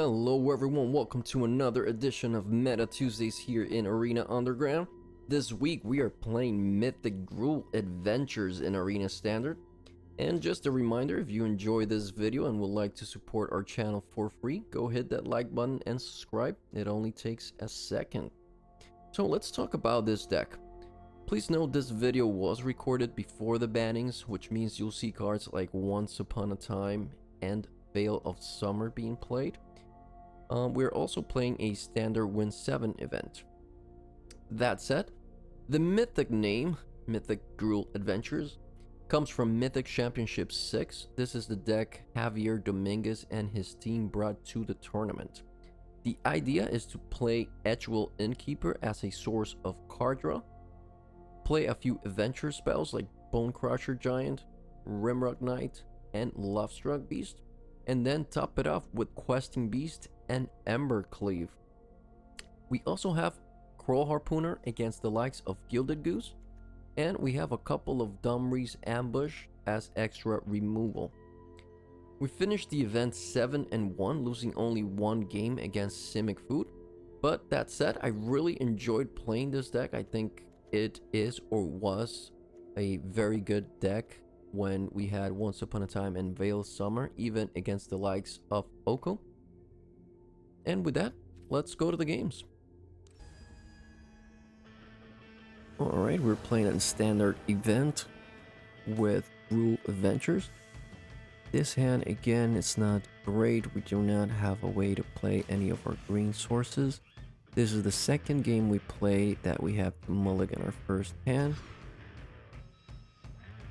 Hello everyone, welcome to another edition of Meta Tuesdays here in Arena Underground. This week we are playing Mythic Gruul Adventures in Arena Standard. And just a reminder, if you enjoy this video and would like to support our channel for free, go hit that like button and subscribe. It only takes a second. So let's talk about this deck. Please note this video was recorded before the bannings, which means you'll see cards like Once Upon a Time and Veil of Summer being played. We're also playing a standard Win 7 event. That said, the mythic name, Mythic Gruul Adventures, comes from Mythic Championship VI. This is the deck Javier Dominguez and his team brought to the tournament. The idea is to play edgewall Innkeeper as a source of card draw, play a few adventure spells like Bonecrusher Giant, Rimrock Knight, and Lovestruck Beast, and then top it off with Questing Beast and embercleave. We also have Crow Harpooner against the likes of Gilded Goose, and we have a couple of Dumry's Ambush as extra removal. We finished the event 7-1, losing only one game against Simic Food. But that said, I really enjoyed playing this deck. I think it is or was a very good deck when we had Once Upon a Time and Veil Summer, even against the likes of Oko. And with that, let's go to the games. Alright, we're playing a standard event with Gruul Adventures. This hand, again, it's not great. We do not have a way to play any of our green sources. This is the second game we play that we have to mulligan our first hand.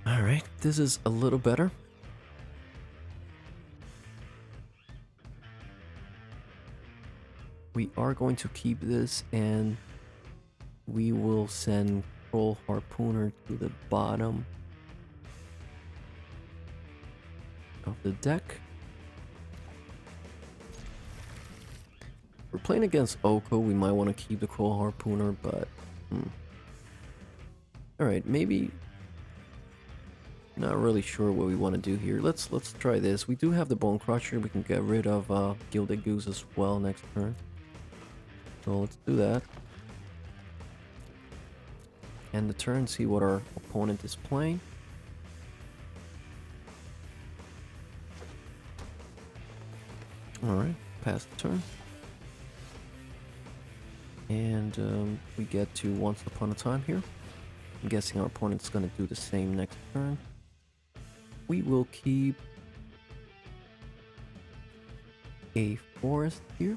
Alright, this is a little better. We are going to keep this and we will send Crow Harpooner to the bottom of the deck. We're playing against Oko. We might want to keep the Crow Harpooner, but alright, maybe not really sure what we want to do here. Let's try this. We do have the Bonecrusher. We can get rid of Gilded Goose as well next turn. So let's do that. End the turn, see what our opponent is playing. Alright, pass the turn. And we get to Once Upon a Time here. I'm guessing our opponent's going to do the same next turn. We will keep a forest here.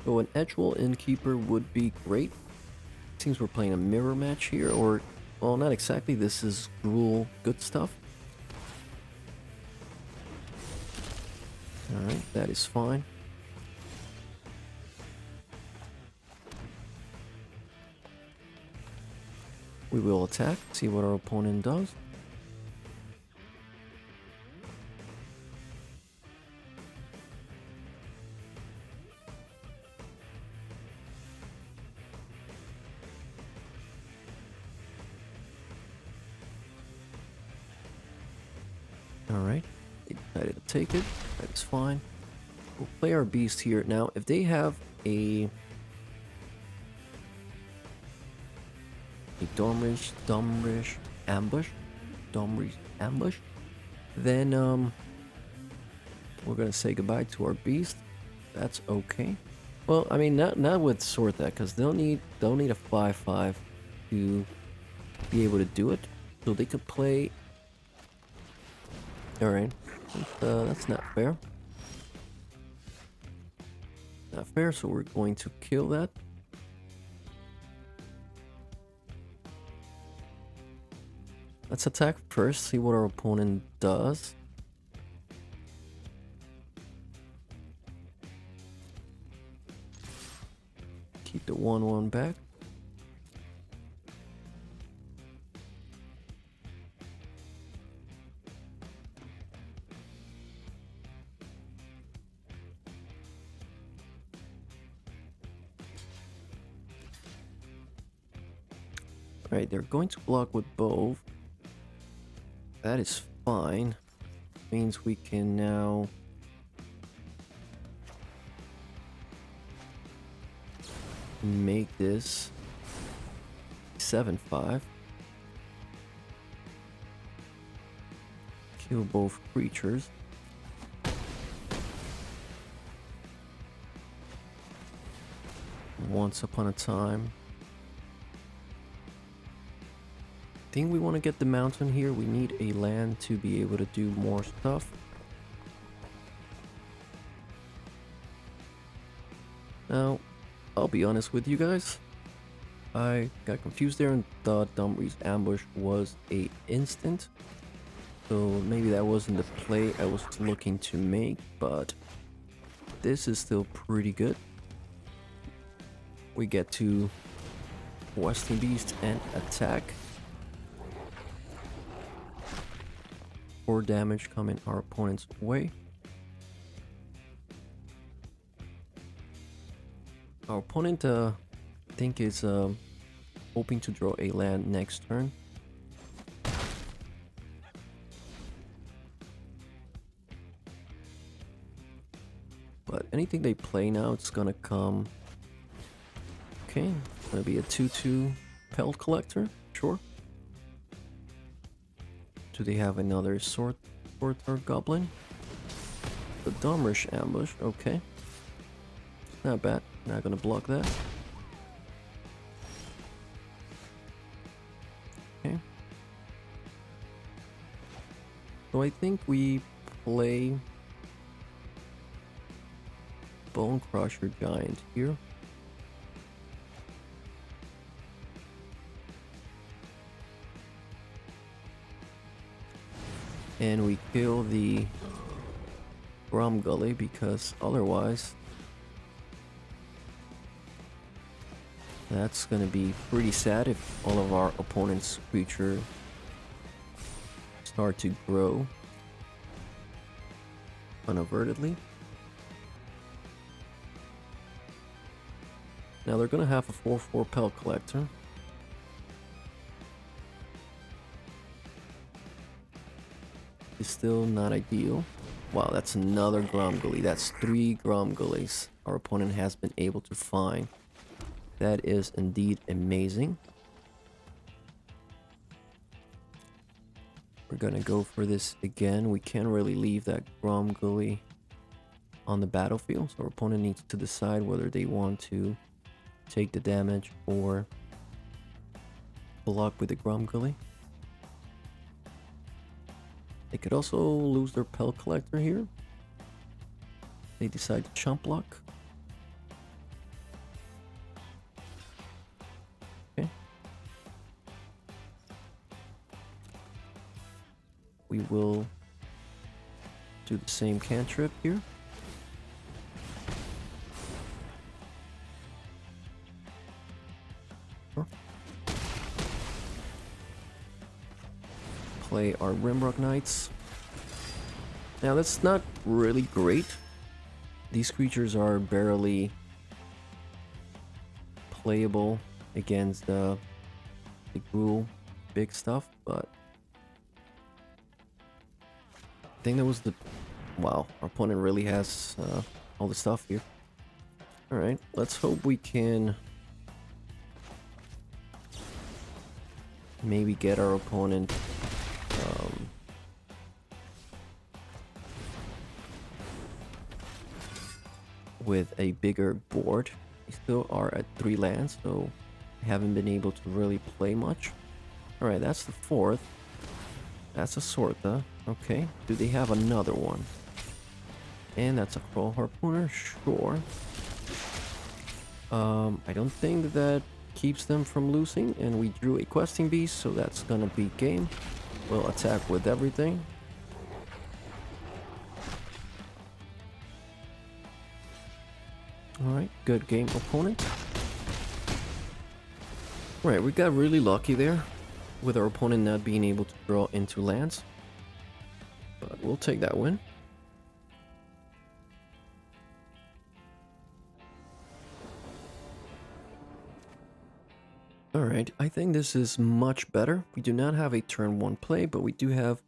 So an edgewall Innkeeper would be great. Seems we're playing a mirror match here, or, well, not exactly. This is Gruul good stuff. Alright, that is fine. We will attack, see what our opponent does. Alright, they decided to take it. That is fine. We'll play our beast here. Now, if they have a Dumry's ambush, then we're gonna say goodbye to our beast. That's okay. Well, I mean, not with Sword that, because they'll need a 5/5 to be able to do it. So they could play. Alright, that's not fair. Not fair, so we're going to kill that. Let's attack first, see what our opponent does. Keep the 1/1 back. Right, they're going to block with both. That is fine. Means we can now make this 7/5. Kill both creatures. Once upon a time. I think we want to get the mountain here. We need a land to be able to do more stuff. Now, I'll be honest with you guys. I got confused there and thought Dumbri's ambush was a instant. So maybe that wasn't the play I was looking to make, but this is still pretty good. We get to Western Beast and attack. 4 damage coming our opponent's way. Our opponent, I think, is hoping to draw a land next turn. But anything they play now, it's gonna come. Okay, it's gonna be a 2/2 Pelt Collector, sure. Do they have another Sword or Goblin? The Domrish Ambush, okay. Not bad, not gonna block that. Okay. So I think we play Bone Crusher Giant here. And we kill the Gromgully because otherwise that's gonna be pretty sad if all of our opponent's creatures start to grow unavertedly. Now they're gonna have a 4/4 Pelt Collector. It's still not ideal. Wow, that's another Gromgully. That's 3 Gromgullies our opponent has been able to find. That is indeed amazing. We're gonna go for this again. We can't really leave that Gromgully on the battlefield, so our opponent needs to decide whether they want to take the damage or block with the Gromgully. They could also lose their Pelt Collector here. They decide to chump block. Okay. We will do the same cantrip here. Play our Rimrock Knights. Now that's not really great. These creatures are barely playable against the Gruul big stuff, but I think that was the... Wow, our opponent really has all the stuff here. Alright, let's hope we can maybe get our opponent with a bigger board. We still are at 3 lands, so we haven't been able to really play much. Alright, that's the 4th. That's a Sorta. Okay, do they have another one? And that's a Crawl Harpooner, sure. I don't think that keeps them from losing, and we drew a Questing Beast, so that's gonna be game. We'll attack with everything. Alright, good game, opponent. Right, we got really lucky there with our opponent not being able to draw into lands. But we'll take that win. Alright, I think this is much better. We do not have a turn 1 play, but we do have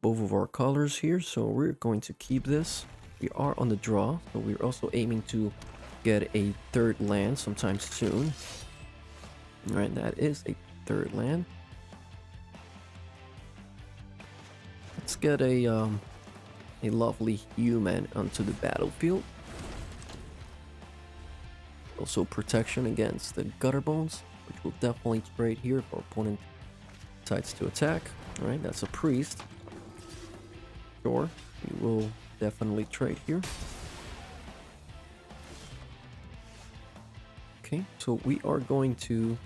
both of our colors here, so we're going to keep this. We are on the draw, so we're also aiming to get a third land sometime soon. Alright, that is a third land. Let's get a lovely human onto the battlefield. Also protection against the gutter bones, which will definitely trade here if our opponent decides to attack. Alright, that's a priest. Sure, we will definitely trade here. Okay, so we are going to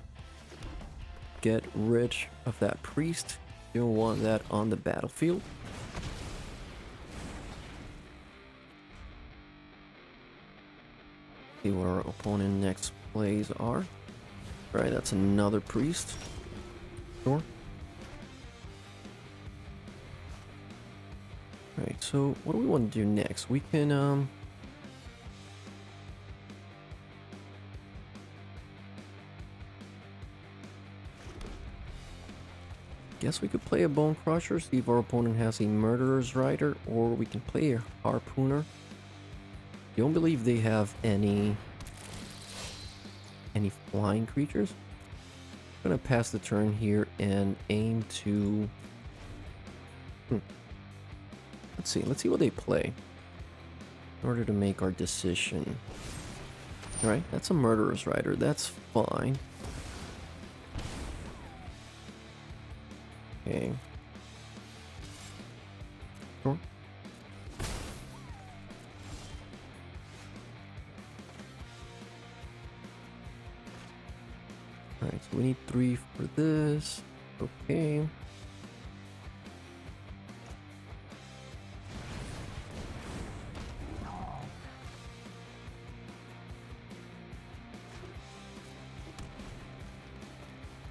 get rid of that priest. You don't want that on the battlefield. See what our opponent next plays are. Alright, that's another priest. Sure. Alright, so what do we want to do next? We can guess we could play a Bone Crusher, see if our opponent has a Murderer's Rider, or we can play a Harpooner. I don't believe they have any flying creatures. I'm gonna pass the turn here and aim to let's see what they play in order to make our decision. Alright, that's a Murderer's Rider, that's fine. Okay. Sure. Alright, so we need 3 for this. Okay.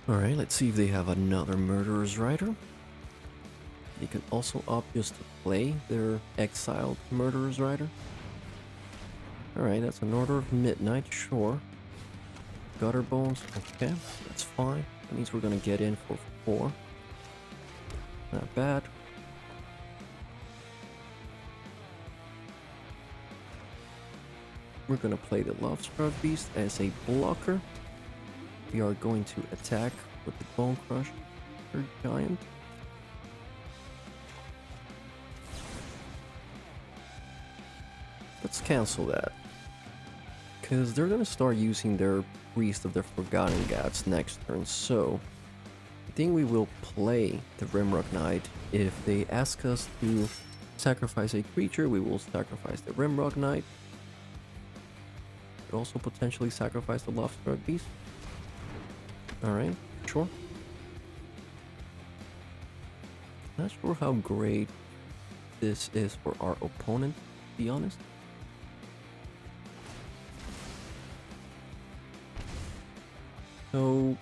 Alright, let's see if they have another Murderer's Rider. They can also opt just to play their exiled Murderer's Rider. Alright, that's an Order of Midnight, sure. Gutter Bones, okay, that's fine. That means we're gonna get in for 4. Not bad. We're gonna play the Lovestruck Beast as a blocker. We are going to attack with the Bone Crusher Giant. Let's cancel that, because they're gonna start using their Priest of the Forgotten Gods next turn, so I think we will play the Rimrock Knight. If they ask us to sacrifice a creature, we will sacrifice the Rimrock Knight. Could also potentially sacrifice the Lovestruck Beast. Alright, sure. Not sure how great this is for our opponent, to be honest. So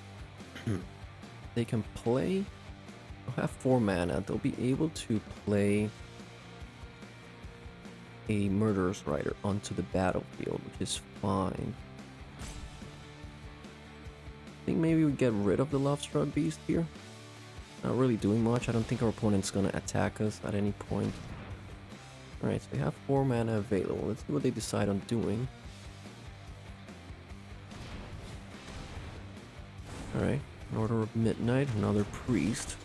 they can play, they'll have 4 mana, they'll be able to play a Murderer's Rider onto the battlefield, which is fine. I think maybe we get rid of the Lovestruck Beast here. Not really doing much. I don't think our opponent's gonna attack us at any point. Alright, so they have 4 mana available. Let's see what they decide on doing. Alright, Order of Midnight, another Priest.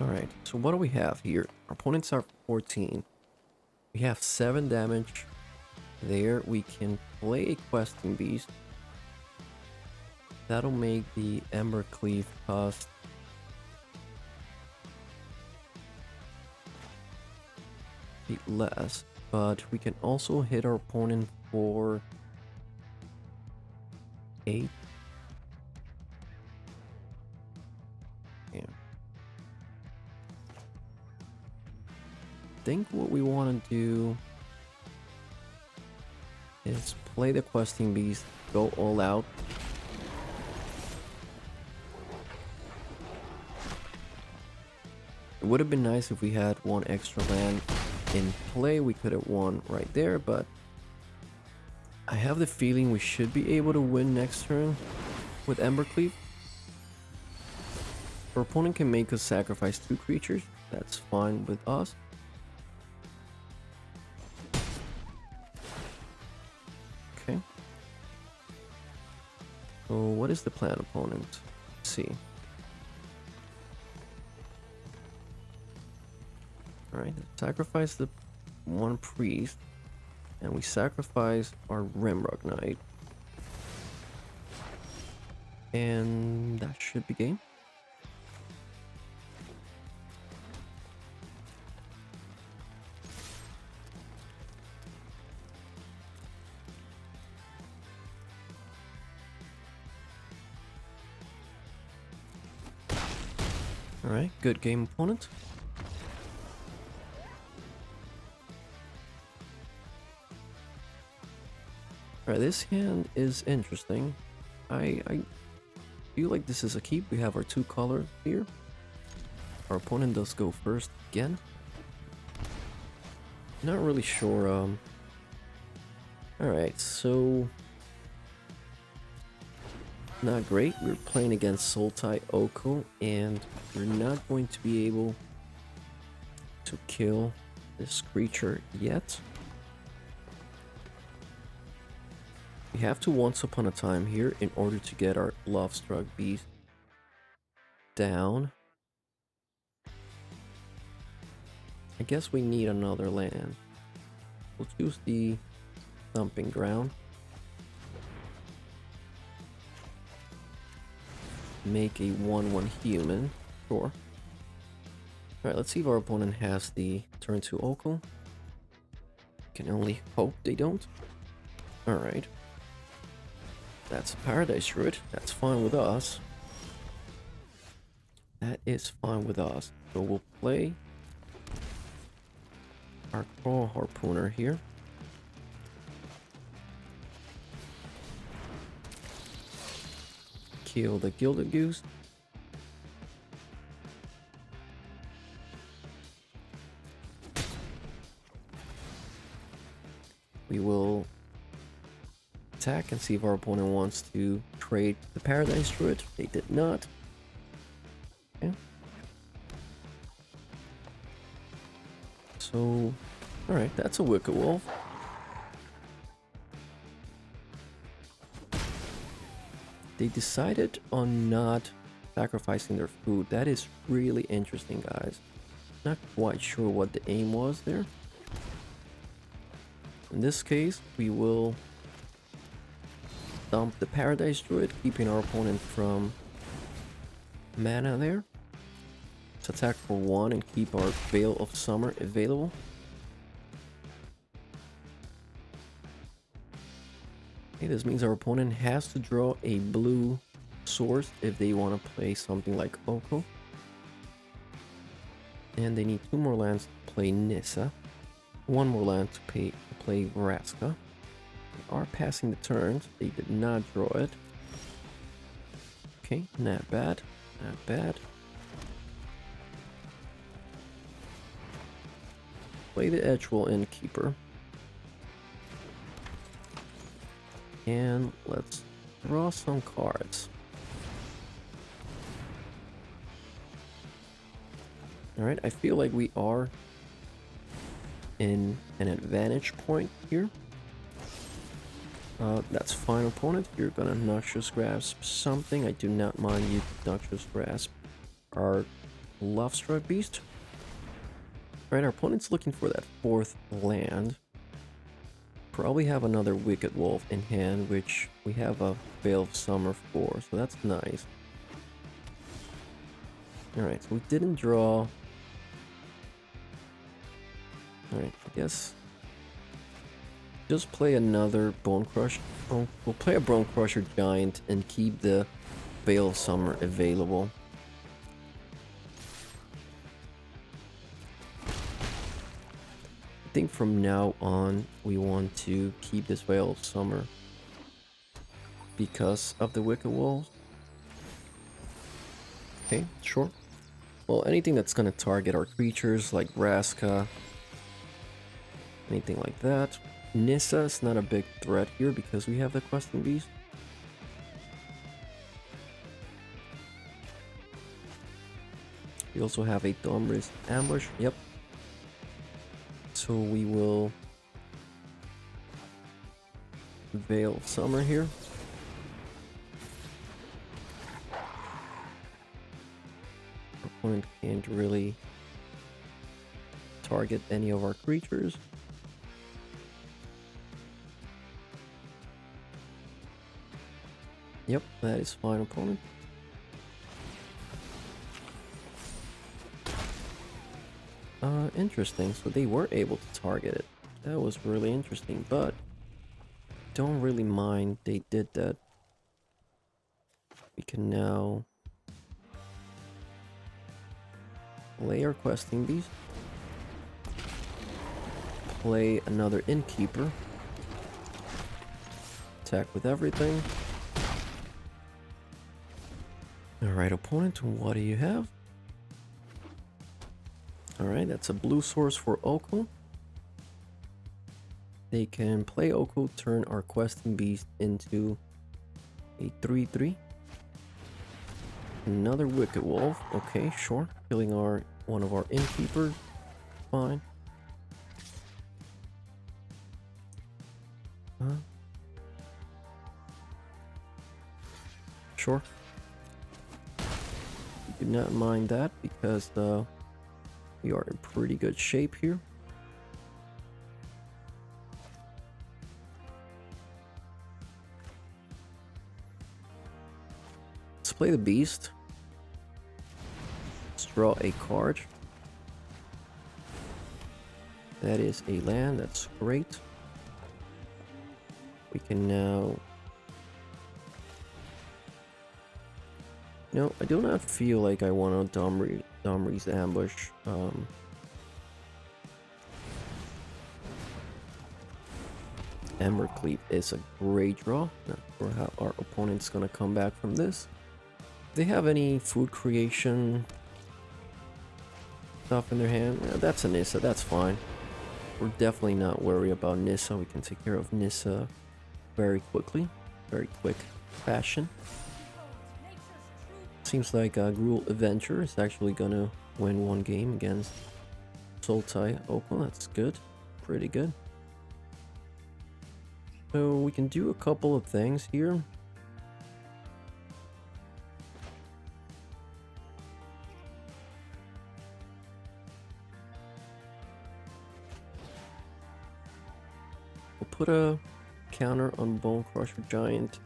Alright, so what do we have here? Our opponents are 14. We have 7 damage. There, we can play a Questing Beast. That'll make the Embercleave cost less, but we can also hit our opponent for 8. Yeah. I think what we want to do is play the Questing Beast, go all out. It would have been nice if we had 1 extra land in play. We could have won right there, but I have the feeling we should be able to win next turn. with embercleave. Our opponent can make us sacrifice 2 creatures. That's fine with us. Okay. So what is the plan, opponent? Let's see. Alright, sacrifice the 1 priest. And we sacrifice our Rimrock Knight. And that should be game. Alright, good game, opponent. Alright, this hand is interesting. I feel like this is a keep. We have our 2 colors here. Our opponent does go first again. Not really sure. Alright, so not great. We're playing against Sultai Oko, and we're not going to be able to kill this creature yet. We have to once upon a time here in order to get our Lovestruck Beast down. I guess we need another land. We'll choose the Stomping Ground. Make a 1/1 human. Sure. Alright, let's see if our opponent has the turn 2 Oko. Can only hope they don't. Alright. That's a Paradise Druid. That's fine with us. That is fine with us. So we'll play our Claw Harpooner here. Kill the Gilded Goose. We will attack and see if our opponent wants to trade the Paradise Druid. They did not. Okay. So, alright, that's a Wicked Wolf. They decided on not sacrificing their food. That is really interesting, guys. Not quite sure what the aim was there. In this case, we will dump the Paradise Druid, keeping our opponent from mana there. Let's attack for 1 and keep our Veil of Summer available. Okay, this means our opponent has to draw a blue source if they want to play something like Oko. And they need 2 more lands to play Nissa. 1 more land to play Vraska. They are passing the turns. They did not draw it. Okay, not bad. Not bad. Play the Edgewall Innkeeper. And let's draw some cards. Alright, I feel like we are in an advantage point here. That's fine, opponent. You're gonna Noxious Grasp something. I do not mind you Noxious Grasp our Lovestruck Beast. Right, our opponent's looking for that 4th land. Probably have another Wicked Wolf in hand, which we have a Veil of Summer for, so that's nice. Alright, so we didn't draw. Alright, I guess just play another Bone Crusher. Oh, we'll play a Bone Crusher Giant and keep the Veil of Summer available. I think from now on we want to keep this Veil of Summer because of the Wicked Wolves. Okay, sure. Well, anything that's gonna target our creatures like Vraska, anything like that. Nissa is not a big threat here because we have the Questing Beast. We also have a Domri's ambush. Yep. So we will Veil of Summer here. Our opponent can't really target any of our creatures. Yep, that is fine, opponent. Interesting. So they were able to target it. That was really interesting, but don't really mind they did that. We can now play our questing beast. Play another Innkeeper. Attack with everything. Alright, opponent, what do you have? Alright, that's a blue source for Oko. They can play Oko, turn our questing beast into a 3/3. Another Wicked Wolf. Okay, sure. Killing one of our Innkeepers. Fine. Sure. Do not mind that because we are in pretty good shape here. Let's play the beast. Let's draw a card. That is a land. That's great. We can now... No, I do not feel like I want a Domri's ambush. Embercleave is a great draw. Not sure how our opponent's gonna come back from this. If they have any food creation stuff in their hand, yeah, that's a Nissa, that's fine. We're definitely not worried about Nissa. We can take care of Nissa very quickly, very quick fashion. Seems like Gruul Adventure is actually gonna win one game against Sultai. Oh, well, that's good. Pretty good. So we can do a couple of things here. We'll put a counter on Bone Crusher Giant.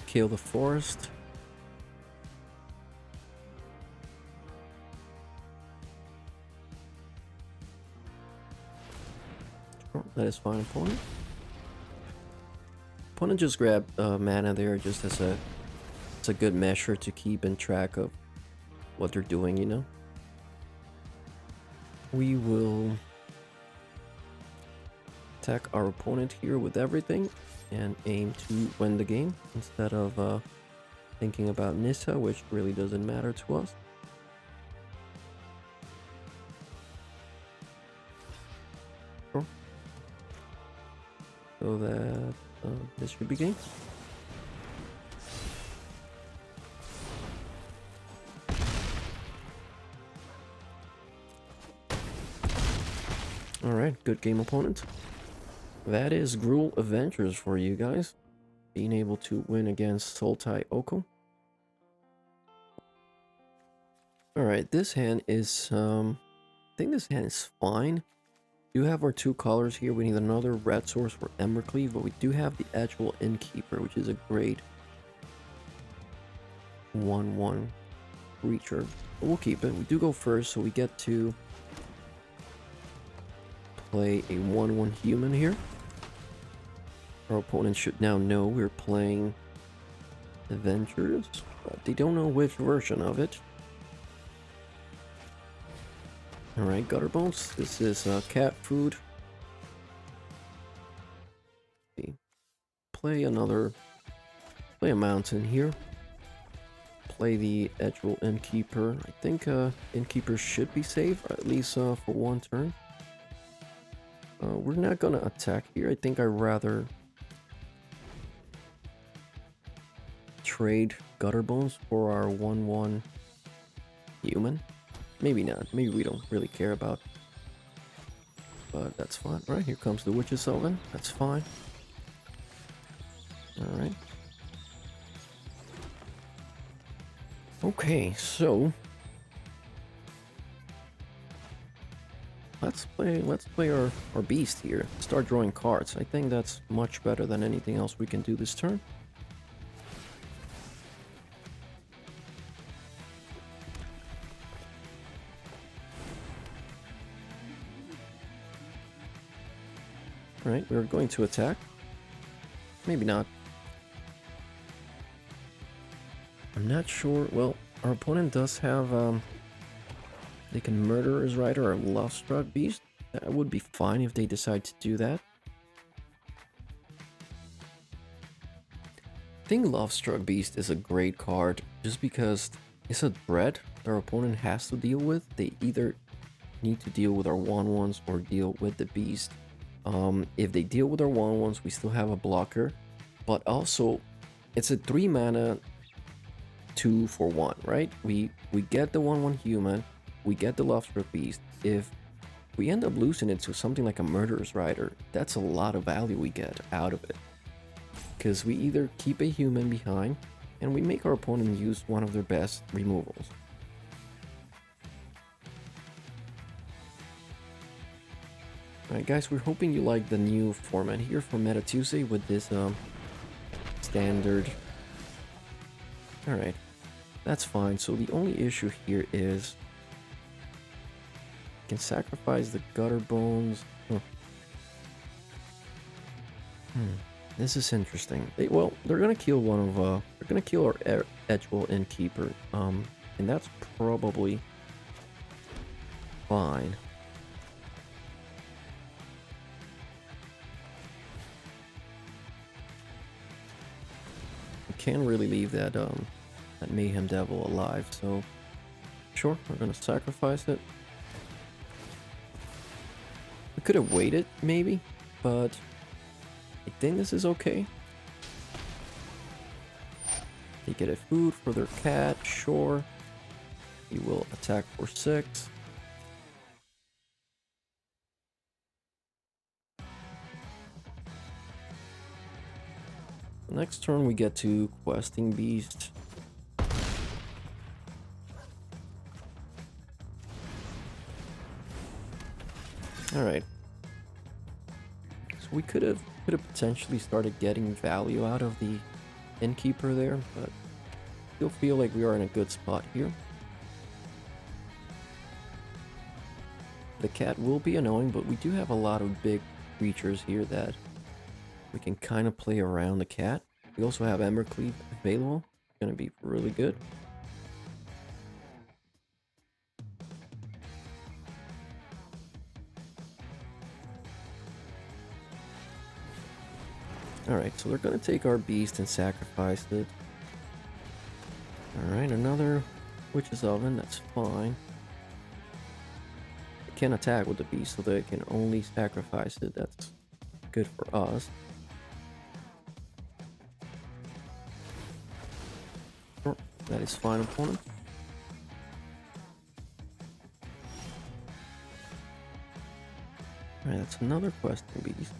Kill the forest. Sure, that is fine, opponent. Opponent just grabbed mana there just as it's a good measure to keep in track of what they're doing, you know. We will attack our opponent here with everything and aim to win the game instead of thinking about Nissa, which really doesn't matter to us. Sure. So that this should be game. Alright, good game, opponent. That is Gruul Adventures for you guys. Being able to win against Sultai Oko. Alright, this hand is... I think this hand is fine. We do have our two colors here. We need another red source for Embercleave, but we do have the edgewall Innkeeper, which is a great 1/1 creature. But we'll keep it. We do go first, so we get to play a 1/1 human here. Our opponent should now know we're playing Adventures, but they don't know which version of it. Alright, Gutter Bones. This is cat food. Play a mountain here. Play the edgewall Innkeeper. I think Innkeeper should be safe, at least for one turn. We're not gonna attack here. I think I'd rather trade gutter bones for our 1/1 human? Maybe not. Maybe we don't really care about. But that's fine. Right, here comes the witch's oven. That's fine. Alright. Okay, so let's play our beast here. Start drawing cards. I think that's much better than anything else we can do this turn. Right, we're going to attack. Maybe not. I'm not sure. Well, our opponent does have they can Murderer's Rider or Lovestruck Beast. That would be fine if they decide to do that. I think Lovestruck Beast is a great card just because it's a threat our opponent has to deal with. They either need to deal with our 1/1s or deal with the beast. If they deal with our 1/1s, we still have a blocker, but also it's a 3 mana 2 for 1, right? We get the 1/1 human, we get the Lovestruck Beast. If we end up losing it to something like a Murderer's Rider, that's a lot of value we get out of it. Because we either keep a human behind, and we make our opponent use one of their best removals. Alright guys, we're hoping you like the new format here for Meta Tuesday with this standard. Alright, that's fine. So the only issue here is you can sacrifice the gutter bones. This is interesting. They're gonna kill one of they're gonna kill our edgewall Innkeeper. And that's probably fine. Can't really leave that Mayhem Devil alive, so sure, we're gonna sacrifice it. We could have waited maybe, but I think this is okay. They get a food for their cat, sure. He will attack for 6. Next turn we get to Questing Beast. Alright. So we could have potentially started getting value out of the Innkeeper there, but still feel like we are in a good spot here. The cat will be annoying, but we do have a lot of big creatures here that we can kind of play around the cat. We also have Embercleave available. It's going to be really good. Alright, so they're going to take our beast and sacrifice it. Alright, another Witch's Oven. That's fine. They can't attack with the beast, so they can only sacrifice it. That's good for us. That is fine, opponent. Alright, that's another Questing Beast.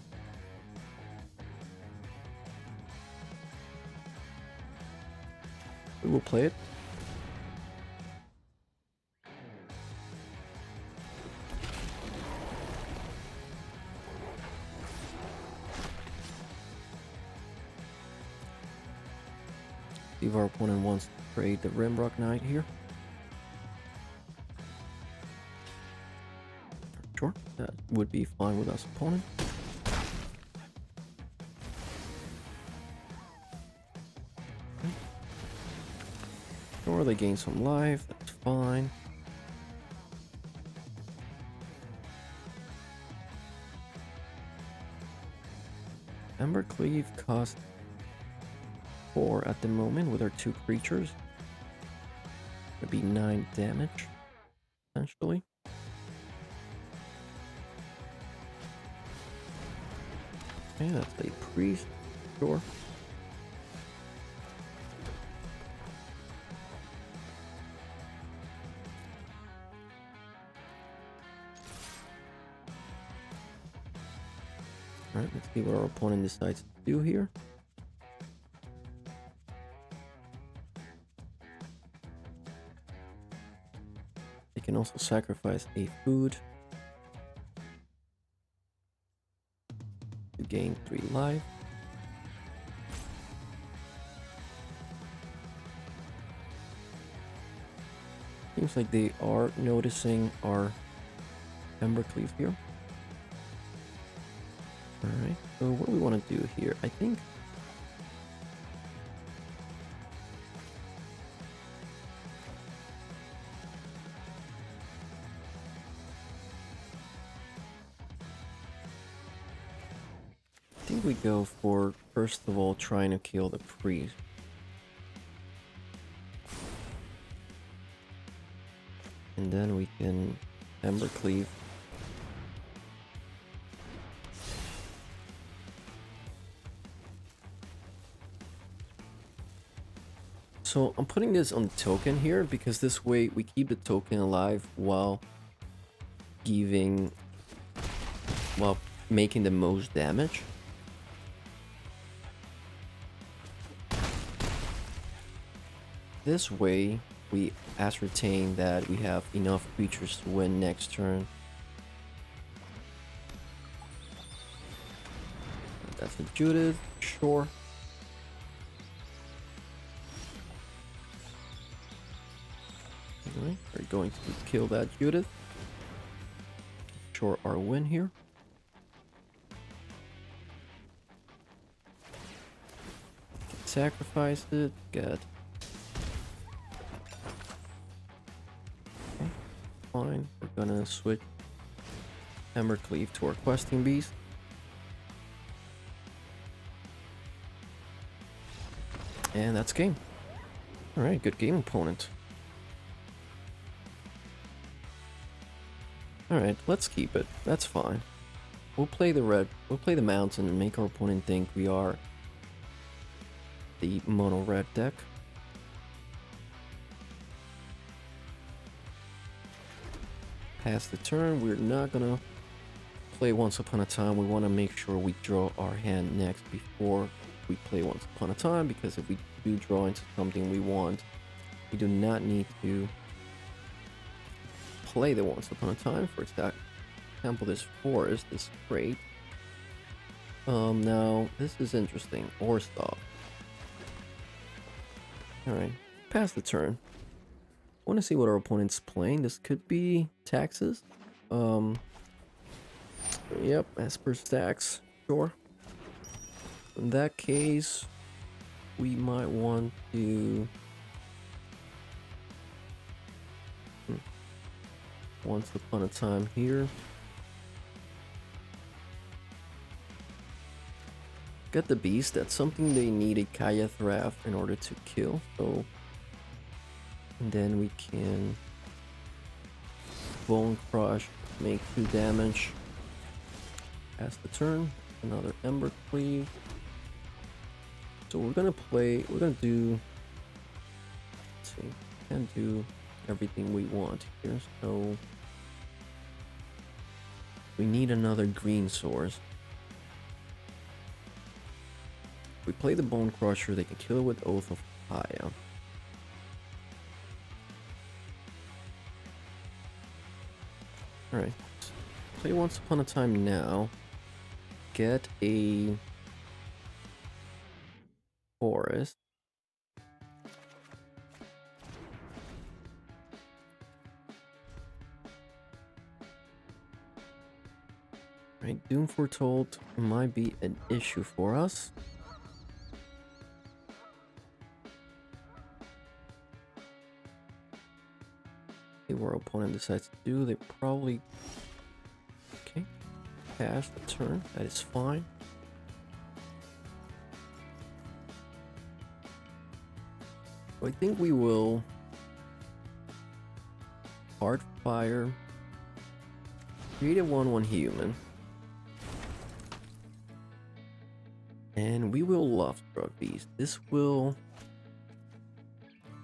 We will play it. See if our opponent wants to trade the Rimrock Knight here. Sure, that would be fine with us, opponent. Okay. Sure, they gain some life, that's fine. Embercleave costs 4 at the moment with our 2 creatures. It'd be 9 damage, essentially. Okay, that's a priest, sure. Alright, let's see what our opponent decides to do here. They can also sacrifice a food to gain 3 life. Seems like they are noticing our embercleave here. Alright, so what do we want to do here? I think we go for, first of all, trying to kill the priest. And then we can embercleave. So I'm putting this on the token here because this way we keep the token alive while making the most damage. This way we ascertain that we have enough creatures to win next turn. That's a Judith, sure. Alright, we're going to kill that Judith. Sure, our win here. Sacrifice it, good. Okay, fine, we're gonna switch embercleave to our questing beast. And that's game. Alright, good game, opponent. Alright, let's keep it. That's fine. We'll play the mountain and make our opponent think we are the mono red deck. Pass the turn. We're not gonna play Once Upon a Time. We want to make sure we draw our hand next before we play Once Upon a Time, because if we do draw into something we want, we do not need to play the Once Upon a Time. For example, this forest is great. Now this is interesting. Orhzov. Alright, pass the turn. I want to see what our opponent's playing. This could be taxes. Yep, as per stax, sure. In that case, we might want to Once Upon a Time here. Get the beast. That's something they need a Kaya Thraf in order to kill. So, and then we can Bone Crush, make 2 damage. Pass the turn. Another embercleave. So we're gonna do. Let's see. Can do everything we want here. So we need another green source. If we play the Bone Crusher, they can kill it with Oath of Kaya. Alright. Play Once Upon a Time now. Get a forest. Right, Doom Foretold might be an issue for us. See what our opponent decides to do. They probably... Okay. Pass the turn. That is fine. So I think we will... Hard Fire. Create a 1/1 human. And we will Lovestruck Beast. This will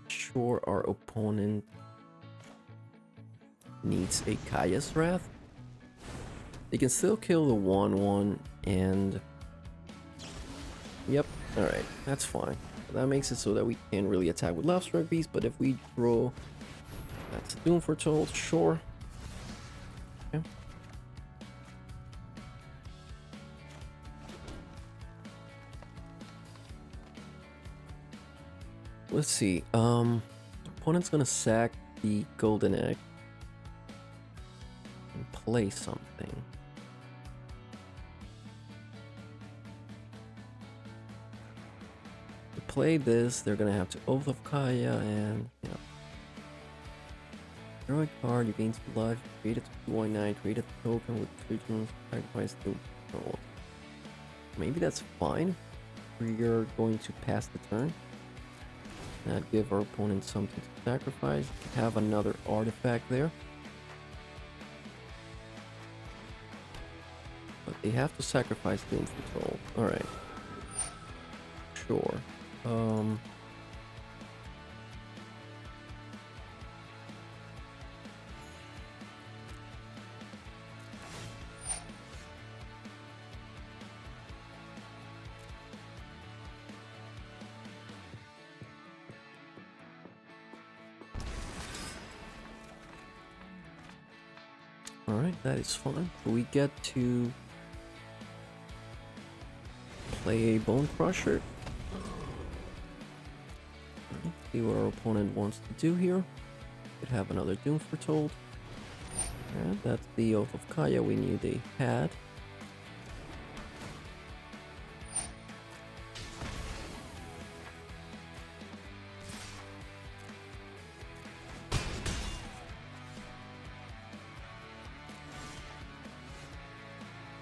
ensure our opponent needs a Kaya's Wrath. They can still kill the 1/1 And yep, alright, that's fine. That makes it so that we can't really attack with Love Strike Beast, but if we draw, that's Doom Foretold, sure. Okay. Let's see, opponent's gonna sack the Golden Egg and play something. To play this, they're gonna have to Oath of Kaya and, you know, draw a card, you gain 2 life, create a 2/9, create a token with 3 turns, sacrifice the control. Maybe that's fine. We're going to pass the turn. Not give our opponent something to sacrifice. Have another artifact there. But they have to sacrifice Doom Control. Alright. Sure. Alright, that is fine. We get to play a Bone Crusher. See what our opponent wants to do here. Could have another Doom Foretold. And that's the Oath of Kaya we knew they had.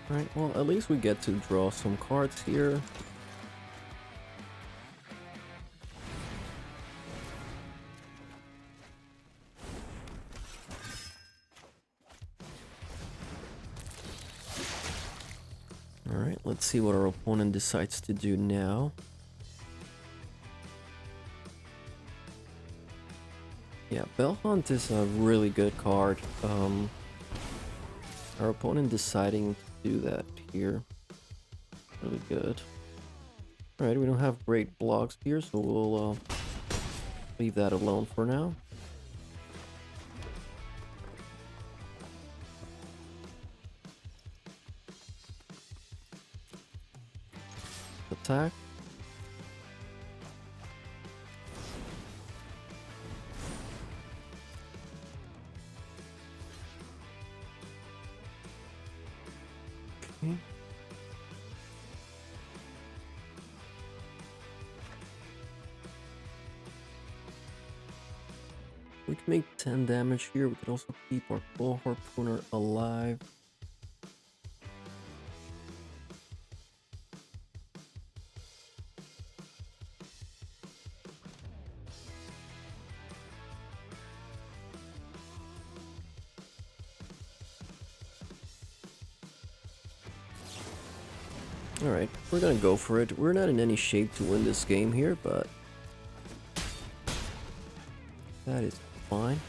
Alright, well, at least we get to draw some cards here. Alright, let's see what our opponent decides to do now. Yeah, Bell Hunt is a really good card. Our opponent deciding to do that here. Really good. Alright, we don't have great blocks here, so we'll leave that alone for now. Attack. Okay. We can make 10 damage here. We could also keep our Claw Harpooner alive. Alright, we're gonna go for it. We're not in any shape to win this game here, but that is fine.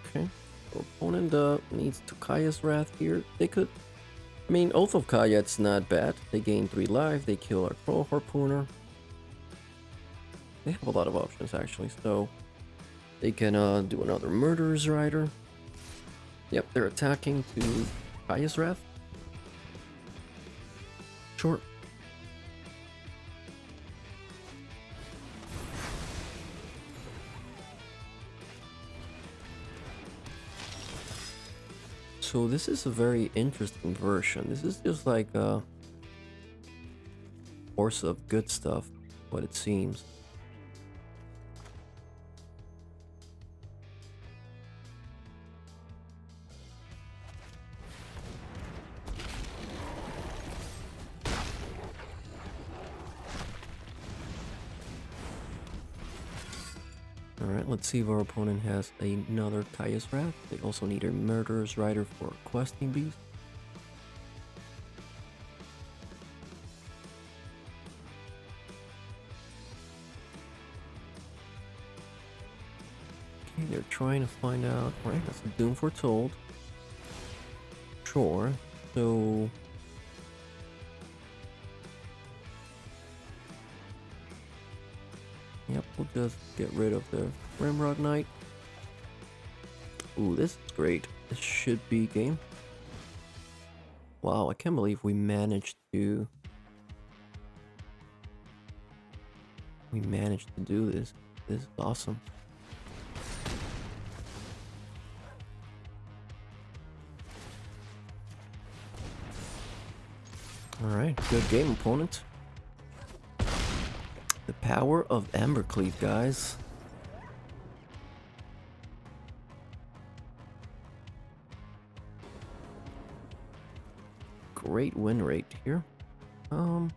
Okay, our opponent needs to Kaya's Wrath here. They could, I mean, Oath of Kaya, it's not bad. They gain 3 life, they kill our Claw Harpooner. They have a lot of options actually, so they can do another Murderer's Rider. Yep, they're attacking to Kaya's Wrath. Sure. So this is a very interesting version. This is just like a horse of good stuff, what it seems. Alright, let's see if our opponent has another Kaya's Wrath. They also need a Murderer's Rider for Questing Beast. Okay, they're trying to find out. Right, that's a Doom Foretold. Sure. So yep, we'll just get rid of the Rimrock Knight. Ooh, this is great. This should be game. Wow, I can't believe we managed to do this. This is awesome. Alright, good game, opponent. The power of embercleave, guys. Great win rate here. Alright,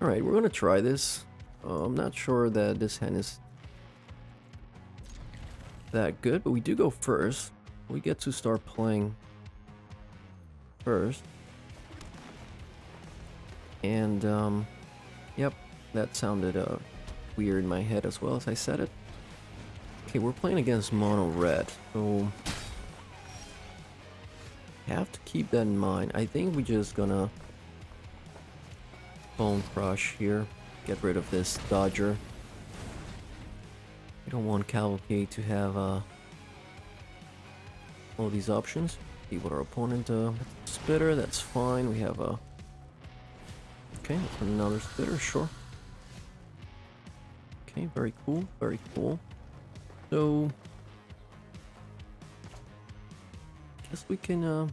we're gonna try this. I'm not sure that this hand is that good, but we do go first. We get to start playing first. And, yep, that sounded weird in my head as well as I said it. Okay, we're playing against mono red, so have to keep that in mind. I think we're just gonna Bone Crush here, get rid of this Dodger. We don't want Cavalcade to have all these options. See what our opponent Spitter, that's fine. We have a okay, another Spitter, sure. Okay, very cool, very cool. So guess we can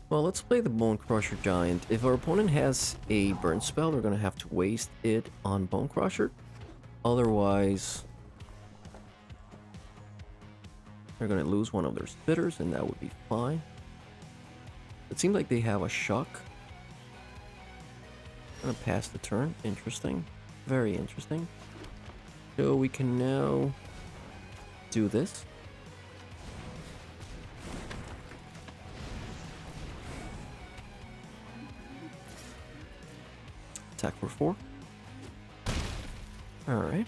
well, let's play the Bone Crusher Giant. If our opponent has a burn spell, they're gonna have to waste it on Bone Crusher. Otherwise, they're gonna lose one of their Spitters, and that would be fine. It seems like they have a Shock. Gonna pass the turn. Interesting. Very interesting. So we can now do this. Attack for 4. Alright.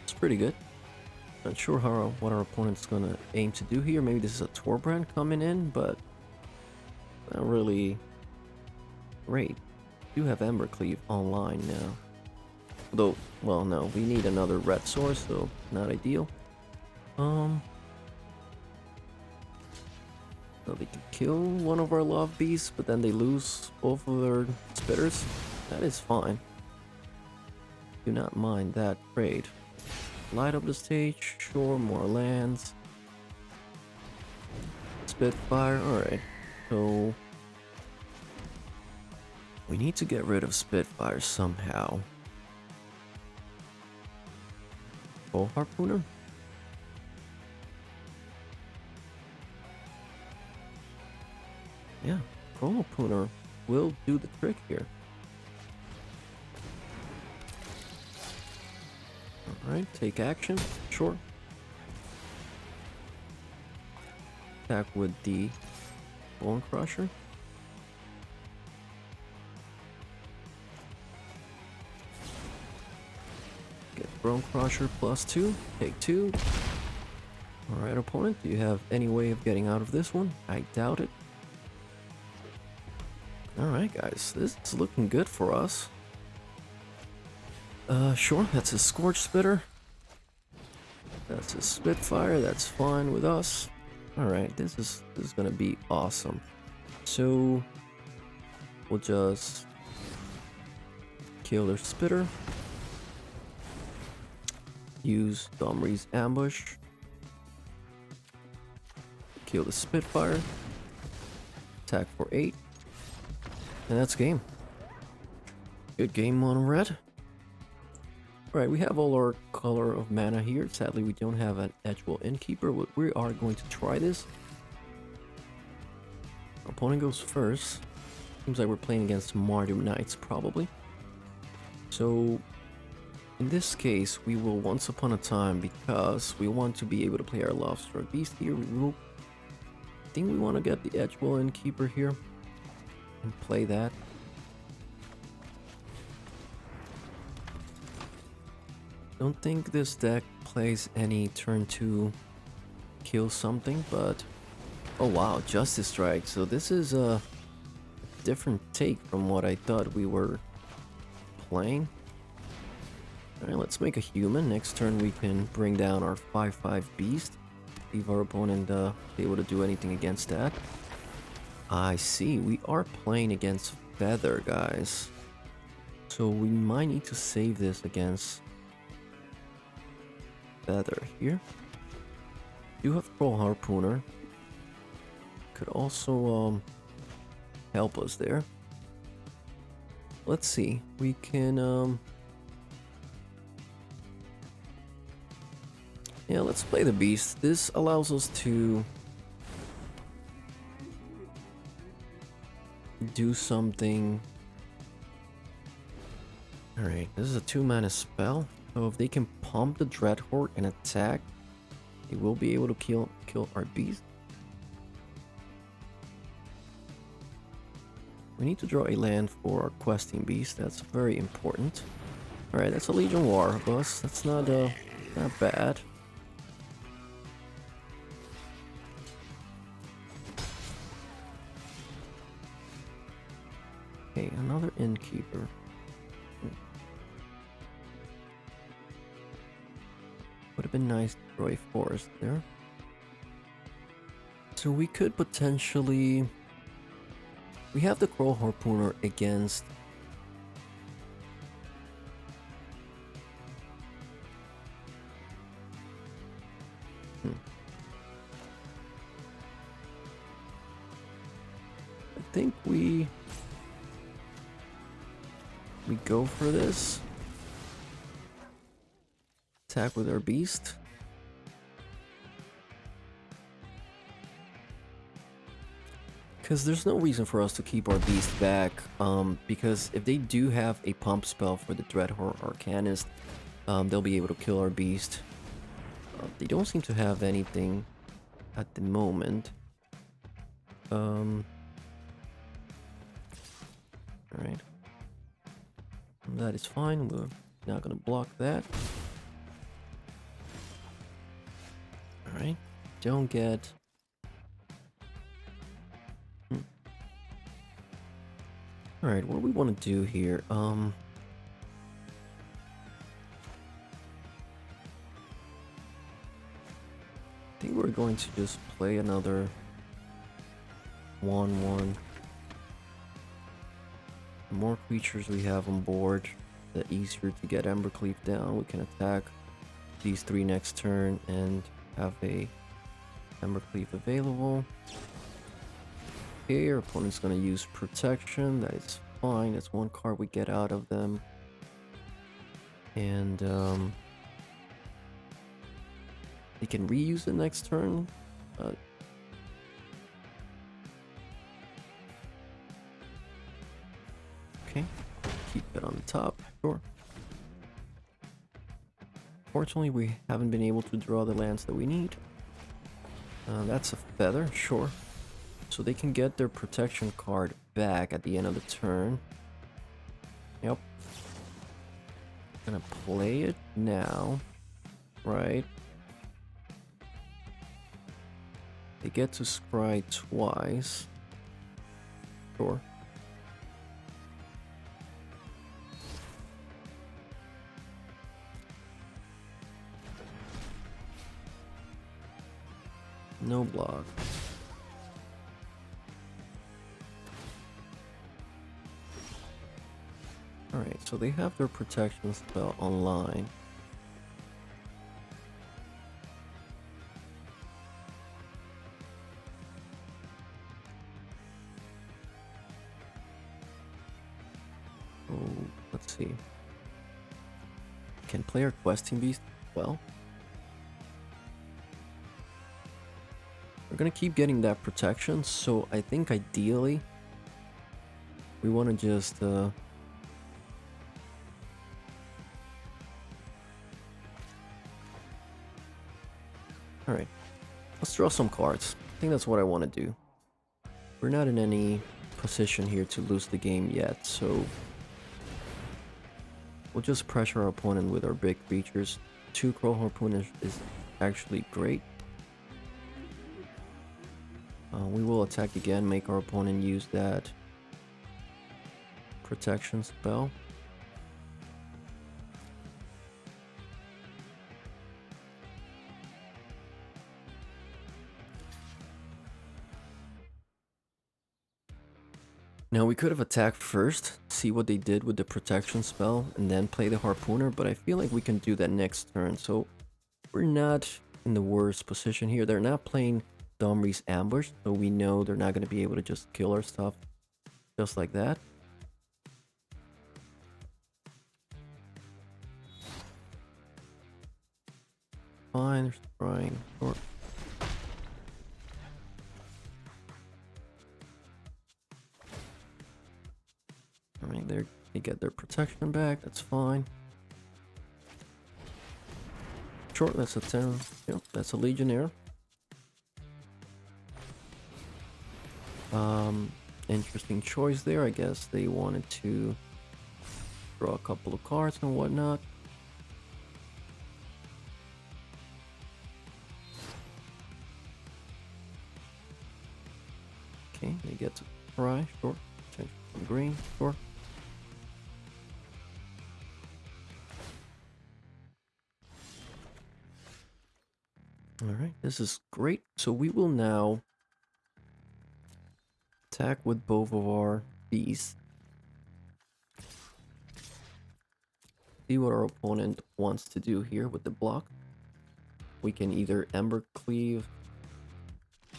It's pretty good. Not sure what our opponent's gonna aim to do here. Maybe this is a Torbrand coming in, but not really great. We do have Embercleave online now. Though, well, no, we need another red source, so not ideal. So they can kill one of our love beasts, but then they lose both of their Spitters. That is fine. Do not mind that trade. Light up the stage, sure, more lands. Spitfire, alright. So we need to get rid of Spitfire somehow. Oh, Harpooner? Yeah, Harpooner will do the trick here. Alright, take action, sure. Attack with the Bone Crusher. Get Bone Crusher +2, take 2. Alright, opponent, do you have any way of getting out of this one? I doubt it. Alright guys, this is looking good for us. Sure, that's a Scorch Spitter. That's a Spitfire, that's fine with us. Alright, this is gonna be awesome. So we'll just kill their Spitter. Use Domri's Ambush. Kill the Spitfire. Attack for 8. And that's game. Good game on red. Alright, we have all our color of mana here. Sadly, we don't have an edgewall Innkeeper, but we are going to try this. Our opponent goes first. Seems like we're playing against Mardu Knights, probably. So, in this case, we will once upon a time, because we want to be able to play our Lovestruck Beast here, I think we want to get the edgewall Innkeeper here and play that. Don't think this deck plays any turn 2 kill something, but Oh wow, Justice Strike. So this is a different take from what I thought we were playing. Alright, let's make a human. Next turn we can bring down our 5/5 beast. Leave our opponent be able to do anything against that. I see, we are playing against Feather, guys. So we might need to save this against Feather here. Do have Troll Harpooner. Could also help us there. Let's see. We can yeah, let's play the beast. This allows us to do something. Alright, this is a 2-mana spell. So if they can pump the Dreadhorde and attack, they will be able to kill our beast. We need to draw a land for our questing beast. That's very important. Alright, that's a Legion War boss. That's not bad. Okay, another Innkeeper. Would have been nice to draw a forest there. So we could potentially... We have the Troll Harpooner against... I think we go for this. Attack with our beast. Because there's no reason for us to keep our beast back, because if they do have a pump spell for the Dreadhorde Arcanist, they'll be able to kill our beast. They don't seem to have anything at the moment. Alright. That is fine, we're not gonna block that. Alright, don't get... Alright, what do we want to do here? I think we're going to just play another 1/1. The more creatures we have on board, the easier to get Embercleave down. We can attack these 3 next turn and have a Embercleave available. Okay, our opponent's gonna use protection. That is fine. That's 1 card we get out of them. And they can reuse it next turn. Okay, keep it on the top. Sure. Fortunately, we haven't been able to draw the lands that we need. That's a Feather, sure. So they can get their protection card back at the end of the turn. Yep. Gonna play it now. Right. They get to scry twice. Sure. No block. Alright, so they have their protection spell online. Oh, let's see. Can play our questing beast well. We're gonna keep getting that protection, so I think ideally we want to just alright, let's draw some cards. I think that's what I want to do. We're not in any position here to lose the game yet, so we'll just pressure our opponent with our big creatures. 2 Troll Harpoon is actually great. We will attack again, make our opponent use that protection spell. Now we could have attacked first, see what they did with the protection spell, and then play the harpooner, but I feel like we can do that next turn, so we're not in the worst position here. They're not playing Domri's ambush, so we know they're not going to be able to just kill our stuff just like that. Fine, they're trying. Sure. Alright, they get their protection back, that's fine. Sure, that's a 10. Yep, that's a Legionnaire. Interesting choice there. I guess they wanted to draw a couple of cards and whatnot. Okay, they get to try. Sure. Change from green. Sure. Alright, this is great. So we will now attack with both of our beasts. See what our opponent wants to do here with the block. We can either embercleave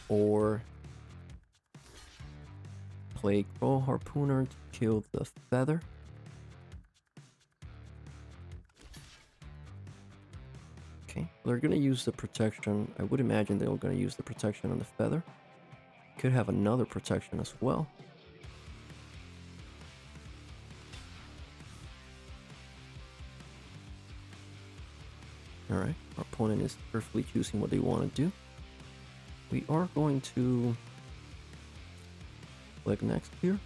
or play Crow Harpooner to kill the feather. Okay, they're gonna use the protection. I would imagine they're gonna use the protection on the feather. Could have another protection as well. Alright, our opponent is perfectly choosing what they want to do. We are going to click next here.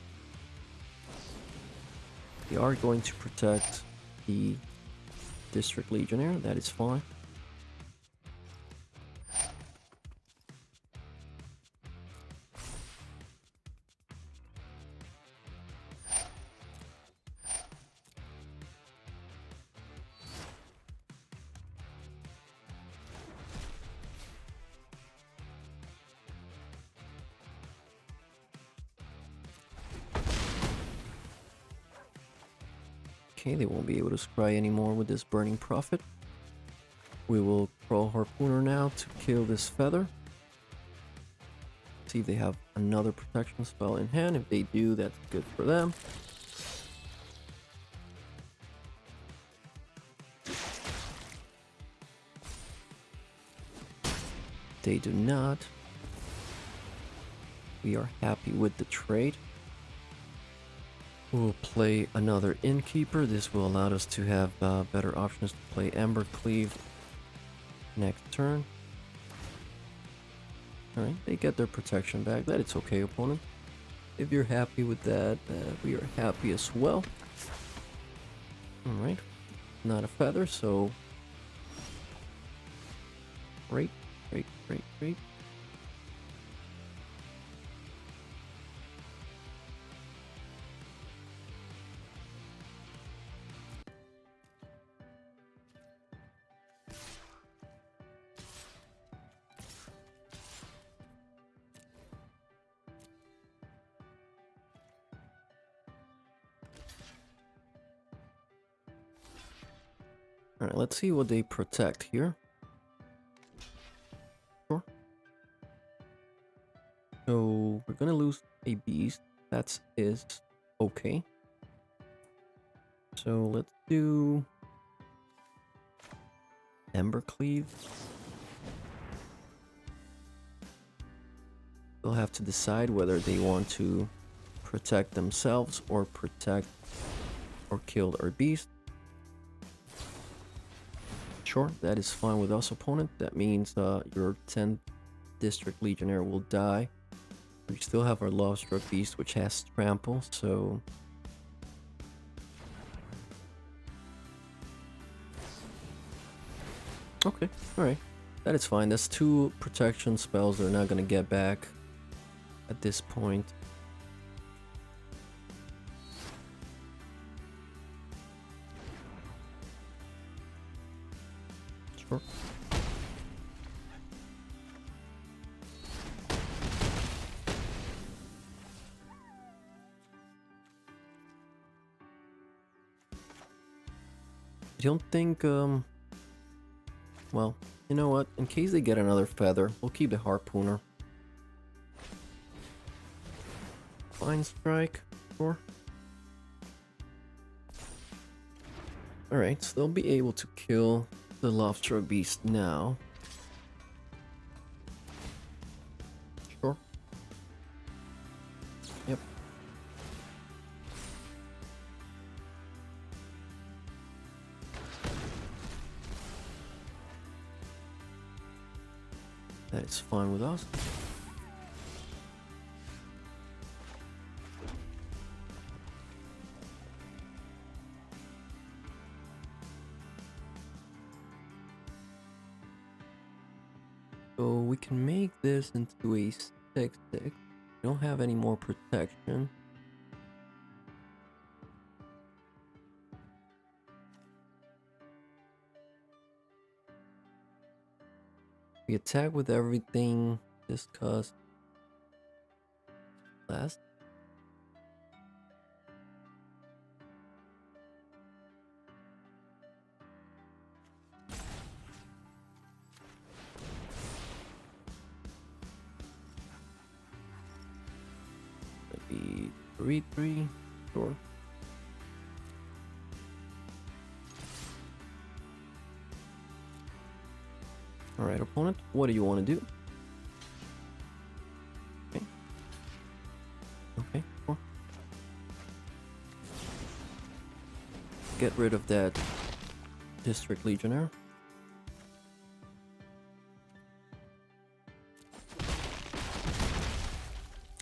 We are going to protect the District Legionnaire, that is fine. Okay, they won't be able to scry anymore with this Burning Prophet. We will Crow Harpooner now to kill this feather. See if they have another protection spell in hand. If they do, that's good for them. They do not. We are happy with the trade. We'll play another Innkeeper. This will allow us to have better options to play embercleave next turn. Alright, they get their protection back. That it's okay, opponent. If you're happy with that, we are happy as well. Alright, not a feather, so great, great, great, great. Alright, let's see what they protect here. Sure. So we're gonna lose a beast. That is okay. So let's do embercleave. They'll have to decide whether they want to protect themselves or protect or kill our beast. Sure, that is fine with us, opponent. That means your 10th District Legionnaire will die. We still have our Love-Struck Beast, which has Trample, so... Okay, alright. That is fine. That's 2 protection spells they're not going to get back. at this point. Sure. I don't think, well, you know what? In case they get another feather, we'll keep the harpooner. Fine strike, sure. Alright, so they'll be able to kill the Lovestruck Beast now. Sure. Yep. That is fine with us. So we can make this into a 6/6. We don't have any more protection. We attack with everything discussed last. Maybe 3/3, sure. Alright, opponent, what do you want to do? Okay. Okay, cool. Get rid of that District Legionnaire.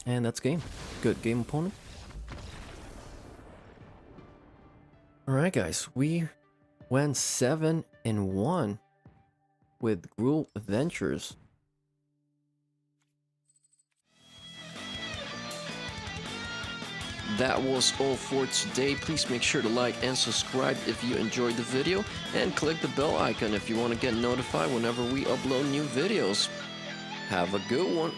And that's game. Good game, opponent. Alright guys, we went 7-1 with Gruul Adventures. That was all for today. Please make sure to like and subscribe if you enjoyed the video, and click the bell icon if you want to get notified whenever we upload new videos. Have a good one.